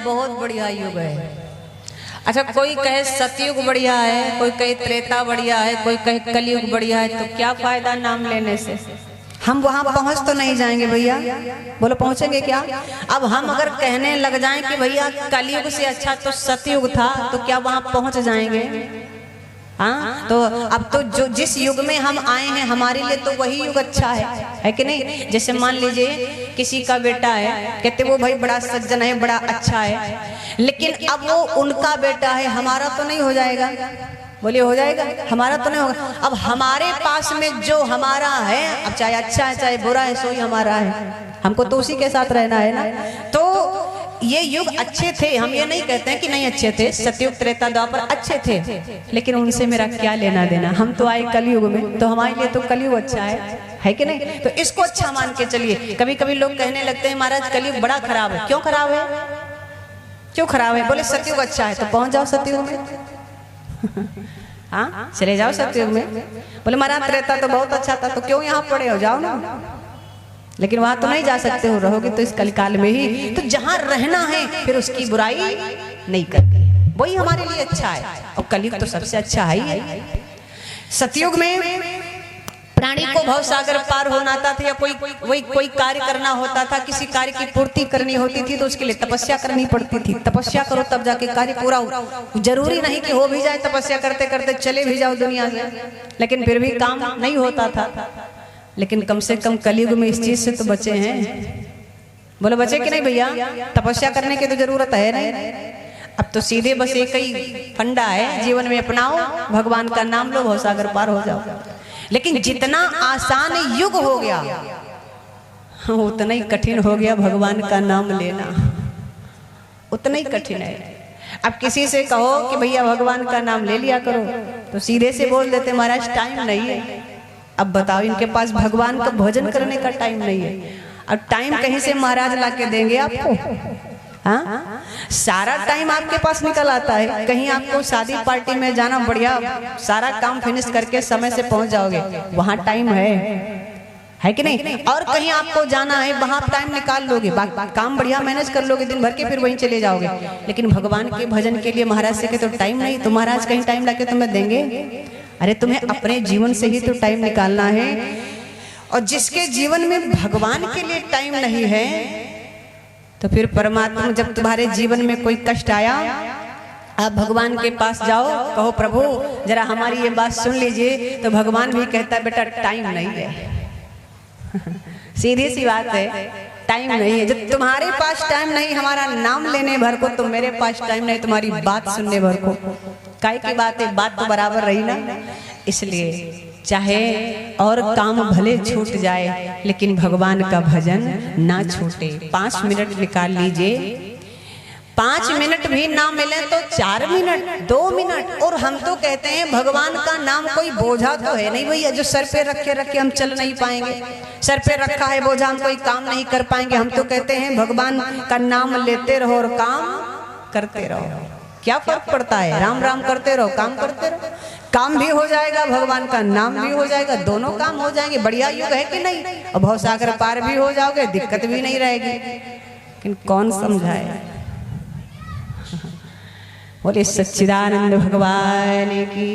बहुत बढ़िया युग है। अच्छा, कोई कहे सतयुग बढ़िया है, कोई कहे त्रेता बढ़िया है, कोई कहे कलयुग बढ़िया है, तो क्या फायदा नाम लेने से? हम वहां पहुंच तो नहीं जाएंगे भैया, बोलो पहुंचेंगे क्या? अब हम अगर कहने लग जाएं कि भैया कलयुग से अच्छा तो सतयुग था, तो क्या वहां पहुंच जाएंगे? हाँ, तो अब तो जो जिस युग में हम आए हैं हमारे लिए तो वही युग अच्छा है कि नहीं? जैसे मान लीजिए किसी का बेटा है, कहते वो भाई बड़ा सज्जन है, बड़ा अच्छा है, लेकिन अब वो उनका बेटा है, हमारा तो नहीं हो जाएगा। बोलिए हो जाएगा? हमारा तो नहीं होगा। अब हमारे पास में जो हमारा है, अब चाहे अच्छा है चाहे बुरा है, सो ही हमारा है, हमको तो उसी के साथ रहना है ना। तो ये युग अच्छे थे, हम ये नहीं कहते हैं कि नहीं अच्छे थे, सतयुग त्रेता द्वापर अच्छे थे, लेकिन उनसे मेरा क्या लेना देना? हम तो आए कलयुग में, तो हमारे लिए तो कलयुग अच्छा है कि नहीं? तो इसको अच्छा मान के चलिए। कभी कभी लोग कहने लगते हैं महाराज कलयुग बड़ा खराब है। क्यों खराब है? क्यों खराब है? बोले सतयुग अच्छा है, तो पहुंच जाओ सतयुग में। हाँ, चले जाओ सतयुग में। बोले महाराज त्रेता तो बहुत अच्छा था, तो क्यों यहाँ पड़े हो? जाओ ना। लेकिन वहां तो नहीं जा सकते हो, रहोगे तो इस कलिकाल में ही। तो जहां रहना है फिर उसकी बुराई नहीं करनी, वही हमारे लिए अच्छा है। और कलयुग तो सबसे अच्छा है ही। सतयुग में प्राणी को भव सागर पार होना था, या कोई कार्य करना होता था, किसी कार्य की पूर्ति करनी होती थी, तो उसके लिए तपस्या करनी पड़ती थी। तपस्या करो तब जाके कार्य पूरा हो। जरूरी नहीं कि हो भी जाए, तपस्या करते करते चले भी जाओ दुनिया से, लेकिन फिर भी काम नहीं होता था। लेकिन कम से कम कलयुग में इस चीज से तो बचे हैं। बोलो बचे कि नहीं भैया? तपस्या करने की तो जरूरत है नहीं। अब तो सीधे बस एक ही फंडा है, जीवन में अपनाओ, भगवान का नाम लो, भव सागर पार हो जाओ। लेकिन जितना आसान युग हो गया उतना ही कठिन हो गया भगवान का नाम लेना, उतना ही कठिन है। अब किसी से कहो कि भैया भगवान का नाम ले लिया करो, तो सीधे से बोल देते महाराज टाइम नहीं है। अब बताओ, इनके पास भगवान का भजन करने का टाइम नहीं है। अब टाइम कहीं से महाराज लाके देंगे आपको? हाँ, सारा टाइम आपके पास निकल आता है। कहीं आपको शादी पार्टी में जाना, बढ़िया सारा काम फिनिश करके समय से पहुंच जाओगे, वहां टाइम है कि नहीं? और कहीं आपको जाना है, वहां टाइम निकाल लोगे, काम बढ़िया मैनेज कर लोगे दिन भर के, फिर वहीं चले जाओगे। लेकिन भगवान के भजन के लिए महाराज से तो टाइम नहीं, तो महाराज कहीं टाइम लाके तुम्हें देंगे? अरे तुम्हें अपने जीवन से ही तो टाइम निकालना है। और जिसके जीवन में भगवान के लिए टाइम नहीं है, तो फिर परमात्मा जब तुम्हारे जीवन में कोई कष्ट आया, आप भगवान के पास जाओ, कहो प्रभु जरा हमारी ये बात सुन लीजिए, तो भगवान भी कहता है बेटा टाइम नहीं है। सीधी सी बात है, टाइम नहीं है। जब तुम्हारे पास टाइम नहीं हमारा नाम लेने भर को, तो मेरे पास टाइम नहीं तुम्हारी बात सुनने भर को। काय की बात है, बात तो बराबर रही ना। इसलिए चाहे और काम भले छूट जाए, लेकिन भगवान का भजन ना छूटे। 5 मिनट निकाल लीजिए, 5 मिनट भी ना मिले तो 4 मिनट, 2 मिनट। और हम तो कहते हैं भगवान का नाम कोई बोझा तो है नहीं भैया, जो सर पे रखे रखे हम चल नहीं पाएंगे। सर पे रखा है बोझा, हम कोई काम नहीं कर पाएंगे। हम तो कहते हैं भगवान का नाम लेते रहो और काम करते रहो। क्या फर्क पड़ता है? राम राम करते रहो, काम करते रहो, काम भी हो जाएगा, भगवान का नाम भी हो जाएगा, दोनों काम हो जाएंगे। बढ़िया युग है कि नहीं? और भव सागर पार भी हो जाओगे, दिक्कत भी नहीं रहेगी। लेकिन कौन समझाए? बोले सच्चिदानंद भगवान की।